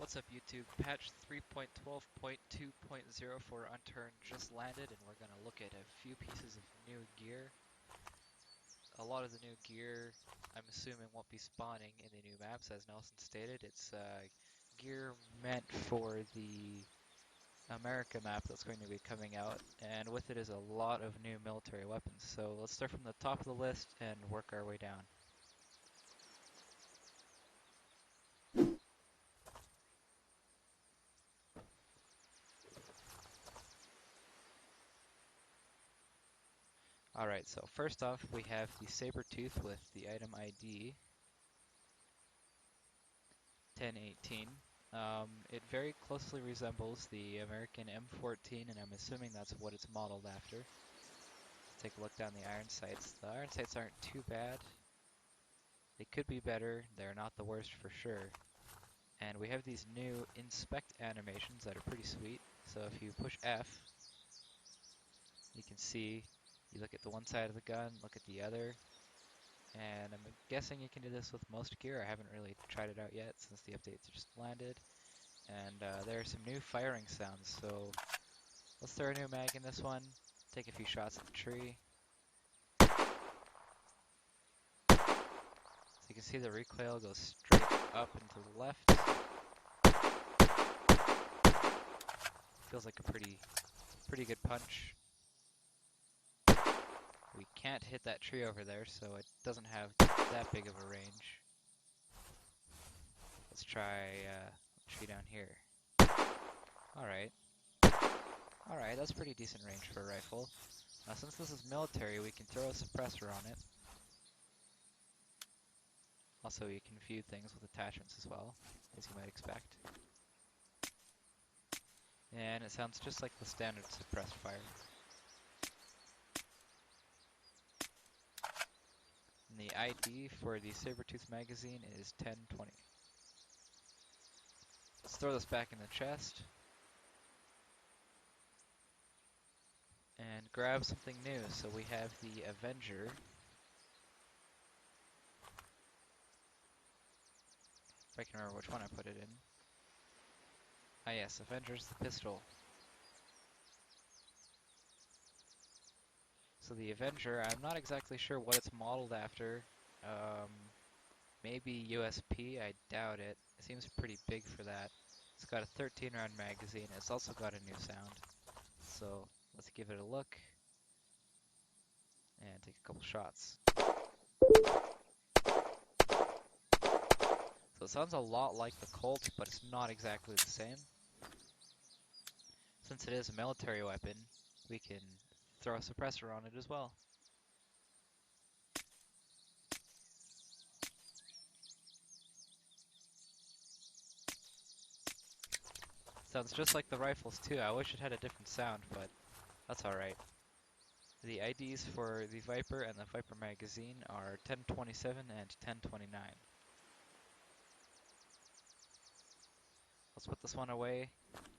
What's up YouTube? Patch 3.12.2.0 for Unturned just landed and we're going to look at a few pieces of new gear. A lot of the new gear I'm assuming won't be spawning in the new maps, as Nelson stated. It's gear meant for the America map that's going to be coming out, and with it is a lot of new military weapons. So let's start from the top of the list and work our way down. Alright, so first off we have the Sabertooth with the item ID 1018. It very closely resembles the American M14, and I'm assuming that's what it's modeled after. Let's take a look down the iron sights. The iron sights aren't too bad. They could be better. They're not the worst for sure. And we have these new inspect animations that are pretty sweet. So if you push F, you can see, you look at the one side of the gun, look at the other, and I'm guessing you can do this with most gear. I haven't really tried it out yet since the updates just landed. And there are some new firing sounds, so let's throw a new mag in this one, take a few shots at the tree. So you can see the recoil goes straight up and to the left. Feels like a pretty good punch. We can't hit that tree over there, so it doesn't have that big of a range. Let's try a tree down here. Alright, that's pretty decent range for a rifle. Now since this is military, we can throw a suppressor on it. Also, you can view things with attachments as well, as you might expect. And it sounds just like the standard suppressed fire. And the ID for the Sabertooth magazine is 1020. Let's throw this back in the chest. And grab something new. So we have the Avenger. If I can remember which one I put it in. Ah yes, Avenger's the pistol. So the Avenger, I'm not exactly sure what it's modeled after. Maybe USP, I doubt it. It seems pretty big for that. It's got a 13 round magazine. It's also got a new sound. So let's give it a look and take a couple shots. So it sounds a lot like the Colt, but it's not exactly the same. Since it is a military weapon, we can throw a suppressor on it as well. Sounds just like the rifles too. I wish it had a different sound, but that's alright. The IDs for the Viper and the Viper magazine are 1027 and 1029. Let's put this one away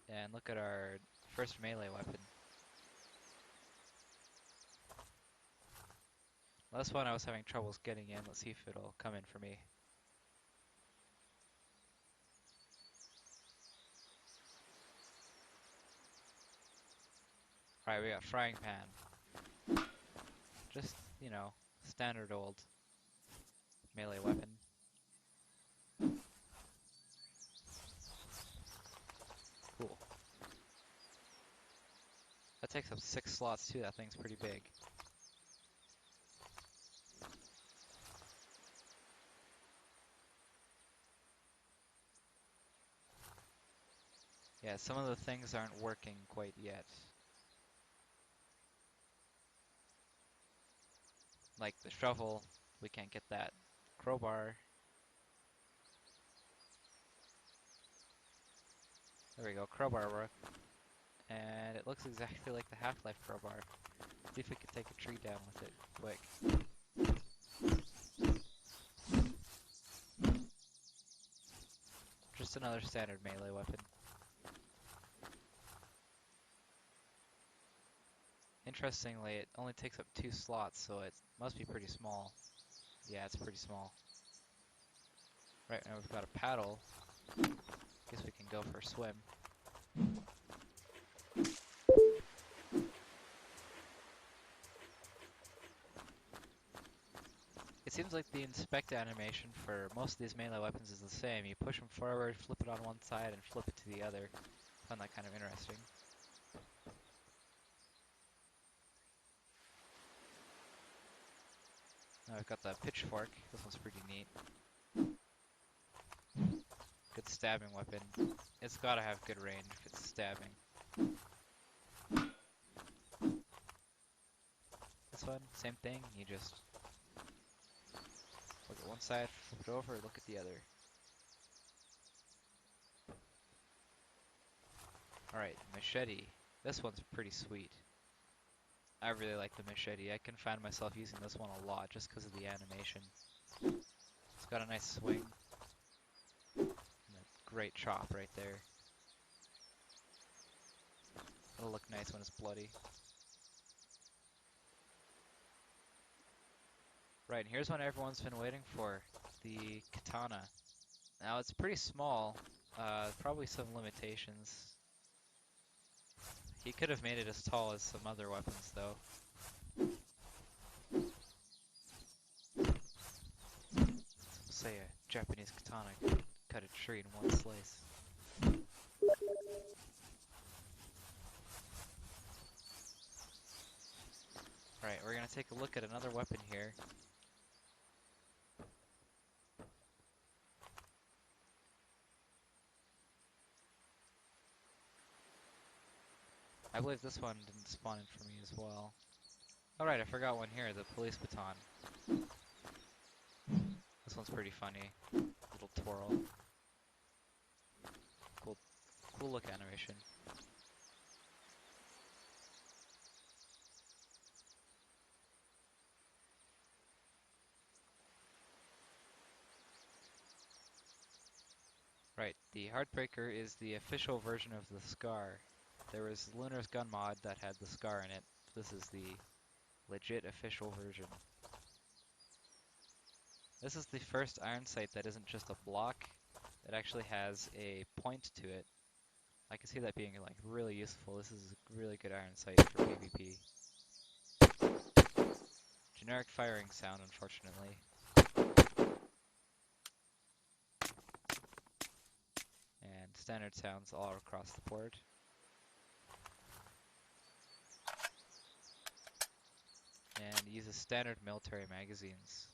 and look at our first melee weapon. This one I was having troubles getting in. Let's see if it'll come in for me. Alright, we got frying pan. Just, you know, standard old melee weapon. Cool. That takes up 6 slots too, that thing's pretty big. Yeah, some of the things aren't working quite yet. Like the shovel, we can't get that. Crowbar. There we go, crowbar work. And it looks exactly like the Half-Life crowbar. See if we can take a tree down with it quick. Just another standard melee weapon. Interestingly, it only takes up 2 slots, so it must be pretty small. Yeah, it's pretty small. Right now we've got a paddle. Guess we go for a swim. It seems like the inspect animation for most of these melee weapons is the same. You push them forward, flip it on one side, and flip it to the other. I find that kind of interesting. Now we've got the pitchfork. This one's pretty neat. Good stabbing weapon. It's gotta have good range if it's stabbing. This one, same thing. You just look at one side, flip it over, look at the other. Alright, machete. This one's pretty sweet. I really like the machete. I can find myself using this one a lot just because of the animation. It's got a nice swing. And a great chop right there. It'll look nice when it's bloody. Right, and here's one everyone's been waiting for. The katana. Now it's pretty small. Probably some limitations. He could have made it as tall as some other weapons, though. Say a Japanese katana could cut a tree in one slice. Right, we're gonna take a look at another weapon here. I believe this one didn't spawn in for me as well. Alright, I forgot one here, the police baton. This one's pretty funny. Little twirl. Cool look animation. Right, the Heartbreaker is the official version of the Scar. There was Lunar's gun mod that had the Scar in it. This is the legit official version. This is the first iron sight that isn't just a block. It actually has a point to it. I can see that being like really useful. This is a really good iron sight for PvP. Generic firing sound, unfortunately. And standard sounds all across the board. And uses standard military magazines.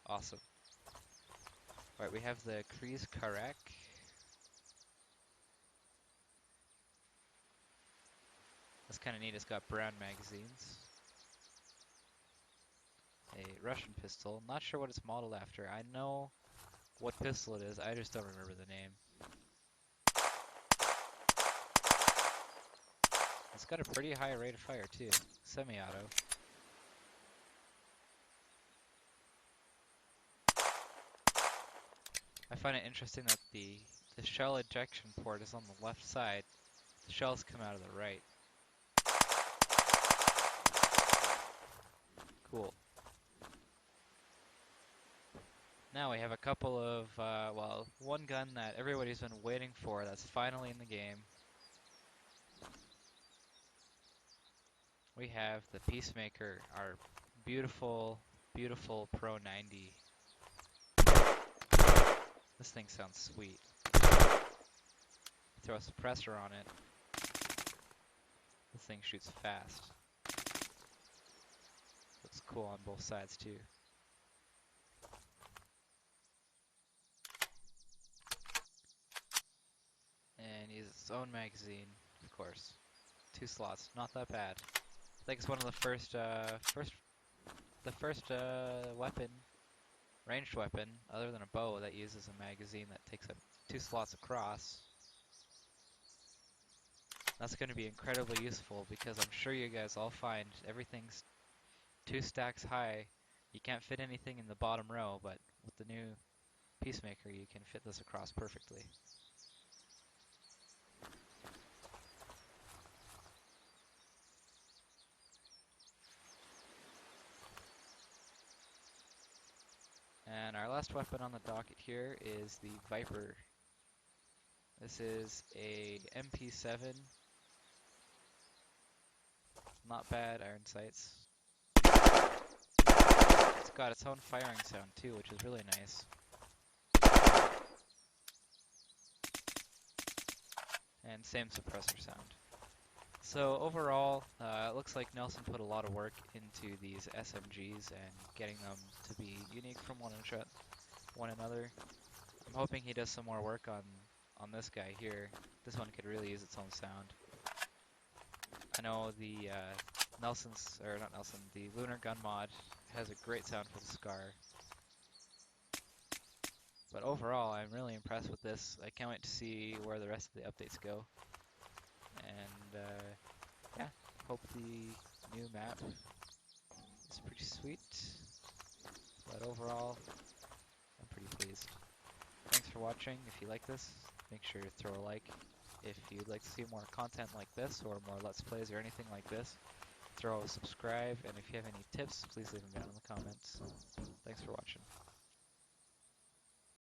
Awesome. Alright, we have the Kreese Karak. That's kind of neat, it's got brown magazines. A Russian pistol, not sure what it's modeled after. I know what pistol it is, I just don't remember the name. It's got a pretty high rate of fire too, semi-auto. I find it interesting that the shell ejection port is on the left side. The shells come out of the right. Cool. Now we have a couple of, well, one gun that everybody's been waiting for that's finally in the game. We have the Peacemaker, our beautiful, beautiful Pro 90. This thing sounds sweet. Throw a suppressor on it. This thing shoots fast. Looks cool on both sides too. And uses its own magazine, of course. 2 slots, not that bad. I think it's one of the first weapon, ranged weapon, other than a bow, that uses a magazine that takes up 2 slots across. That's going to be incredibly useful because I'm sure you guys all find everything's 2 stacks high. You can't fit anything in the bottom row, but with the new Peacemaker you can fit this across perfectly. And our last weapon on the docket here is the Viper. This is a MP7, not bad iron sights. It's got its own firing sound too, which is really nice. And same suppressor sound. So overall, it looks like Nelson put a lot of work into these SMGs and getting them to be unique from one another. I'm hoping he does some more work on this guy here. This one could really use its own sound. I know the the Lunar Gun mod has a great sound for the Scar. But overall, I'm really impressed with this. I can't wait to see where the rest of the updates go. And yeah, hope the new map is pretty sweet. But overall, I'm pretty pleased. Thanks for watching. If you like this, make sure to throw a like. If you'd like to see more content like this or more Let's Plays or anything like this, throw a subscribe. And if you have any tips, please leave them down in the comments. Thanks for watching.